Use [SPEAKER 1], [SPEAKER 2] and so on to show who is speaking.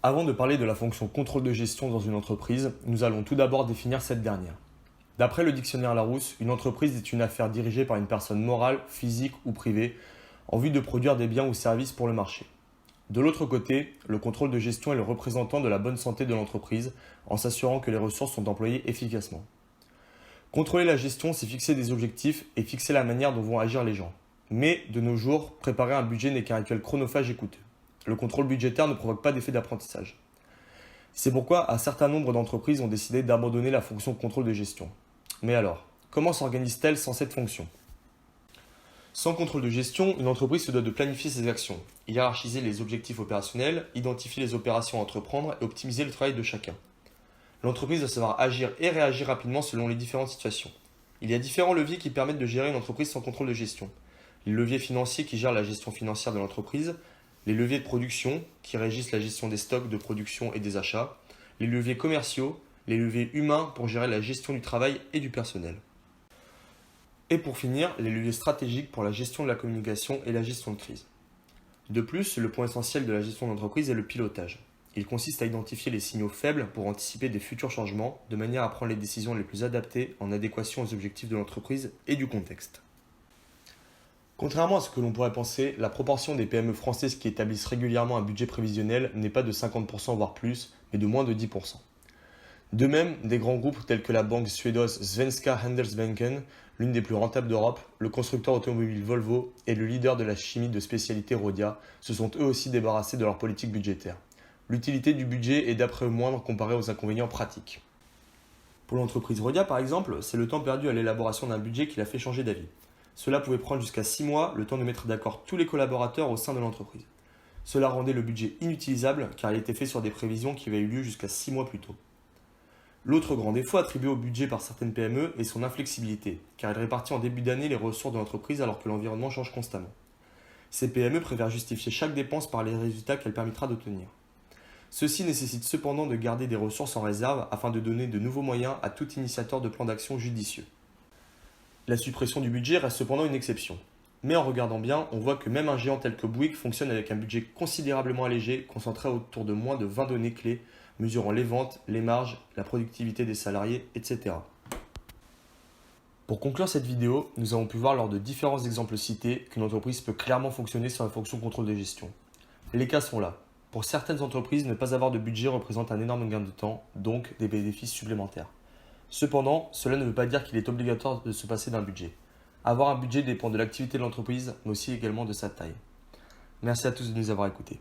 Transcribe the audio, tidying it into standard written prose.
[SPEAKER 1] Avant de parler de la fonction contrôle de gestion dans une entreprise, nous allons tout d'abord définir cette dernière. D'après le dictionnaire Larousse, une entreprise est une affaire dirigée par une personne morale, physique ou privée en vue de produire des biens ou services pour le marché. De l'autre côté, le contrôle de gestion est le représentant de la bonne santé de l'entreprise en s'assurant que les ressources sont employées efficacement. Contrôler la gestion, c'est fixer des objectifs et fixer la manière dont vont agir les gens. Mais, de nos jours, préparer un budget n'est qu'un rituel chronophage et coûteux. Le contrôle budgétaire ne provoque pas d'effet d'apprentissage. C'est pourquoi un certain nombre d'entreprises ont décidé d'abandonner la fonction contrôle de gestion. Mais alors, comment s'organise-t-elle sans cette fonction? Sans contrôle de gestion, une entreprise se doit de planifier ses actions, hiérarchiser les objectifs opérationnels, identifier les opérations à entreprendre et optimiser le travail de chacun. L'entreprise doit savoir agir et réagir rapidement selon les différentes situations. Il y a différents leviers qui permettent de gérer une entreprise sans contrôle de gestion. Les leviers financiers qui gèrent la gestion financière de l'entreprise, les leviers de production qui régissent la gestion des stocks de production et des achats, les leviers commerciaux, les leviers humains pour gérer la gestion du travail et du personnel. Et pour finir, les leviers stratégiques pour la gestion de la communication et la gestion de crise. De plus, le point essentiel de la gestion d'entreprise est le pilotage. Il consiste à identifier les signaux faibles pour anticiper des futurs changements, de manière à prendre les décisions les plus adaptées en adéquation aux objectifs de l'entreprise et du contexte. Contrairement à ce que l'on pourrait penser, la proportion des PME françaises qui établissent régulièrement un budget prévisionnel n'est pas de 50% voire plus, mais de moins de 10%. De même, des grands groupes tels que la banque suédoise Svenska Handelsbanken, l'une des plus rentables d'Europe, le constructeur automobile Volvo et le leader de la chimie de spécialité Rhodia se sont eux aussi débarrassés de leur politique budgétaire. L'utilité du budget est d'après eux moindre comparée aux inconvénients pratiques. Pour l'entreprise Rhodia par exemple, c'est le temps perdu à l'élaboration d'un budget qui l'a fait changer d'avis. Cela pouvait prendre jusqu'à 6 mois, le temps de mettre d'accord tous les collaborateurs au sein de l'entreprise. Cela rendait le budget inutilisable car il était fait sur des prévisions qui avaient eu lieu jusqu'à 6 mois plus tôt. L'autre grand défaut attribué au budget par certaines PME est son inflexibilité, car il répartit en début d'année les ressources de l'entreprise alors que l'environnement change constamment. Ces PME préfèrent justifier chaque dépense par les résultats qu'elle permettra d'obtenir. Ceci nécessite cependant de garder des ressources en réserve afin de donner de nouveaux moyens à tout initiateur de plan d'action judicieux. La suppression du budget reste cependant une exception. Mais en regardant bien, on voit que même un géant tel que Bouygues fonctionne avec un budget considérablement allégé, concentré autour de moins de 20 données clés, mesurant les ventes, les marges, la productivité des salariés, etc. Pour conclure cette vidéo, nous avons pu voir lors de différents exemples cités qu'une entreprise peut clairement fonctionner sans la fonction contrôle de gestion. Les cas sont là. Pour certaines entreprises, ne pas avoir de budget représente un énorme gain de temps, donc des bénéfices supplémentaires. Cependant, cela ne veut pas dire qu'il est obligatoire de se passer d'un budget. Avoir un budget dépend de l'activité de l'entreprise, mais aussi également de sa taille. Merci à tous de nous avoir écoutés.